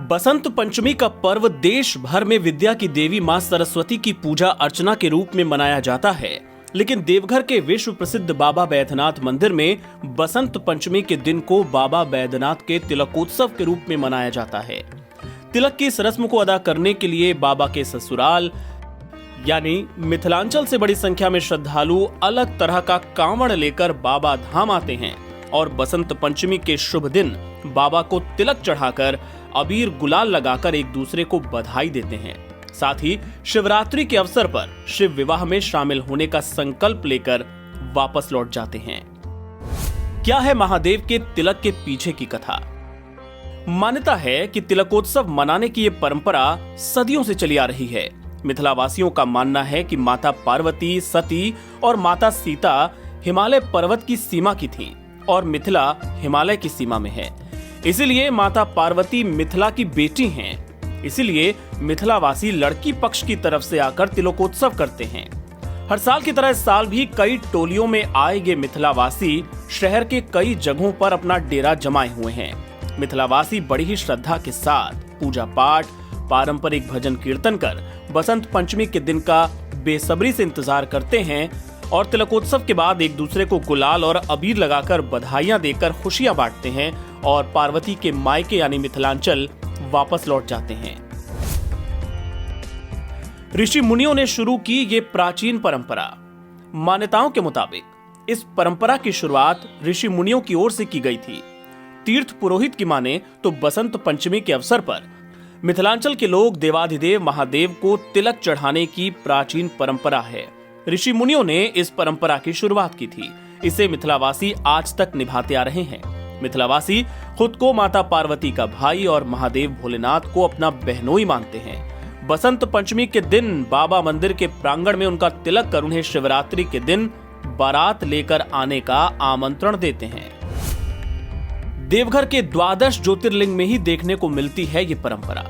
बसंत पंचमी का पर्व देश भर में विद्या की देवी मां सरस्वती की पूजा अर्चना के रूप में मनाया जाता है। लेकिन देवघर के विश्व प्रसिद्ध बाबा बैद्यनाथ मंदिर में बसंत पंचमी के दिन को बाबा बैद्यनाथ के तिलकोत्सव के रूप में मनाया जाता है। तिलक की इस रस्म को अदा करने के लिए बाबा के ससुराल यानी मिथिलांचल से बड़ी संख्या में श्रद्धालु अलग तरह का कांवड़ लेकर बाबा धाम आते हैं और बसंत पंचमी के शुभ दिन बाबा को तिलक चढ़ाकर अबीर गुलाल लगाकर एक दूसरे को बधाई देते हैं। साथ ही शिवरात्रि के अवसर पर शिव विवाह में शामिल होने का संकल्प लेकर वापस लौट जाते हैं। क्या है महादेव के तिलक के पीछे की कथा? मान्यता है कि तिलकोत्सव मनाने की ये परंपरा सदियों से चली आ रही है। मिथिलावासियों का मानना है कि माता पार्वती, सती और माता सीता हिमालय पर्वत की सीमा की थीं और मिथिला हिमालय की सीमा में है। इसीलिए माता पार्वती मिथिला की बेटी हैं। इसीलिए मिथिलावासी लड़की पक्ष की तरफ से आकर तिलकोत्सव करते हैं। हर साल की तरह इस साल भी कई टोलियों में आए ये मिथिलावासी शहर के कई जगहों पर अपना डेरा जमाए हुए हैं। मिथिलावासी बड़ी ही श्रद्धा के साथ पूजा पाठ, पारंपरिक भजन कीर्तन कर बसंत पंचमी के दिन का बेसब्री से इंतजार करते हैं और तिलकोत्सव के बाद एक दूसरे को गुलाल और अबीर लगाकर बधाइयां देकर खुशियां बांटते हैं और पार्वती के मायके यानी मिथिलांचल वापस लौट जाते हैं। ऋषि मुनियों ने शुरू की ये प्राचीन परंपरा। मान्यताओं के मुताबिक इस परंपरा की शुरुआत ऋषि मुनियों की ओर से की गई थी। तीर्थ पुरोहित की माने तो बसंत पंचमी के अवसर पर मिथिलांचल के लोग देवाधिदेव महादेव को तिलक चढ़ाने की प्राचीन परंपरा है। ऋषि मुनियों ने इस परंपरा की शुरुआत की थी। इसे मिथिलावासी आज तक निभाते आ रहे हैं। मिथिलावासी खुद को माता पार्वती का भाई और महादेव भोलेनाथ को अपना बहनोई मानते हैं। बसंत पंचमी के दिन बाबा मंदिर के प्रांगण में उनका तिलक कर उन्हें शिवरात्रि के दिन बारात लेकर आने का आमंत्रण देते हैं। देवघर के 12 ज्योतिर्लिंग में ही देखने को मिलती है ये परंपरा।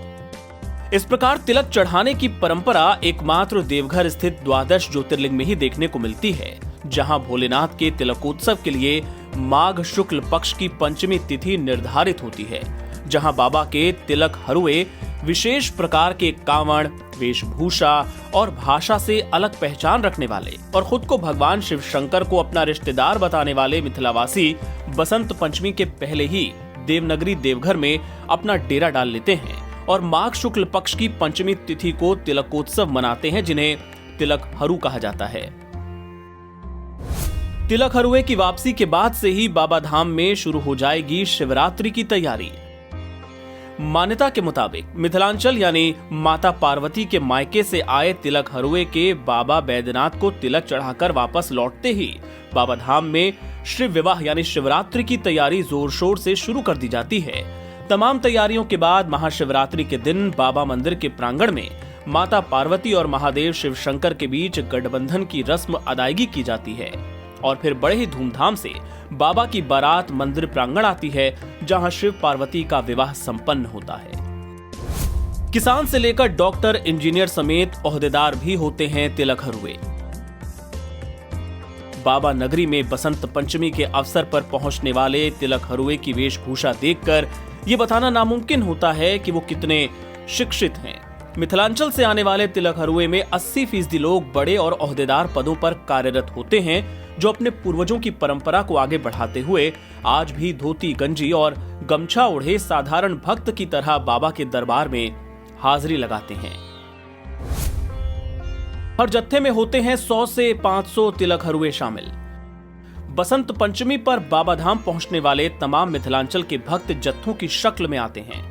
इस प्रकार तिलक चढ़ाने की परंपरा एकमात्र देवघर स्थित 12 ज्योतिर्लिंग में ही देखने को मिलती है, जहां भोलेनाथ के तिलकोत्सव के लिए माघ शुक्ल पक्ष की पंचमी तिथि निर्धारित होती है, जहां बाबा के तिलक हरुए विशेष प्रकार के कांवड़, वेशभूषा और भाषा से अलग पहचान रखने वाले और खुद को भगवान शिव शंकर को अपना रिश्तेदार बताने वाले मिथिलावासी बसंत पंचमी के पहले ही देवनगरी देवघर में अपना डेरा डाल लेते हैं और माघ शुक्ल पक्ष की पंचमी तिथि को तिलकोत्सव मनाते हैं, जिन्हें तिलक हरू कहा जाता है। तिलक हरुए की वापसी के बाद से ही बाबा धाम में शुरू हो जाएगी शिवरात्रि की तैयारी। मान्यता के मुताबिक मिथिलांचल यानी माता पार्वती के मायके से आए तिलक हरुए के बाबा बैद्यनाथ को तिलक चढ़ाकर वापस लौटते ही बाबा धाम में शिव विवाह यानी शिवरात्रि की तैयारी जोर शोर से शुरू कर दी जाती है। तमाम तैयारियों के बाद महाशिवरात्रि के दिन बाबा मंदिर के प्रांगण में माता पार्वती और महादेव शिव शंकर के बीच गठबंधन की रस्म अदायगी की जाती है और फिर बड़े ही धूमधाम से बाबा की बारात मंदिर प्रांगण आती है, जहां शिव पार्वती का विवाह संपन्न होता है। किसान से लेकर डॉक्टर, इंजीनियर समेत ओहदेदार भी होते हैं तिलक हरुए। बाबा नगरी में बसंत पंचमी के अवसर पर पहुंचने वाले तिलक हरुए की वेशभूषा देखकर ये बताना नामुमकिन होता है कि वो कितने शिक्षित हैं। मिथिलांचल से आने वाले तिलक हरुए में 80% लोग बड़े और ओहदेदार पदों पर कार्यरत होते हैं, जो अपने पूर्वजों की परंपरा को आगे बढ़ाते हुए आज भी धोती, गंजी और गमछा ओढ़े साधारण भक्त की तरह बाबा के दरबार में हाजिरी लगाते हैं। हर जत्थे में होते हैं 100 से 500 तिलक हरुए शामिल। बसंत पंचमी पर बाबा धाम पहुंचने वाले तमाम मिथिलांचल के भक्त जत्थों की शक्ल में आते हैं।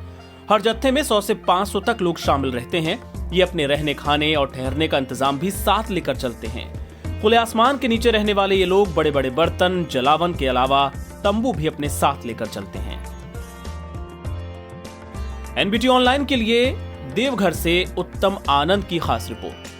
हर जत्थे में 100 से 500 तक लोग शामिल रहते हैं। ये अपने रहने, खाने और ठहरने का इंतजाम भी साथ लेकर चलते हैं। खुले आसमान के नीचे रहने वाले ये लोग बड़े बड़े बर्तन, जलावन के अलावा तंबू भी अपने साथ लेकर चलते हैं। एनबीटी ऑनलाइन के लिए देवघर से उत्तम आनंद की खास रिपोर्ट।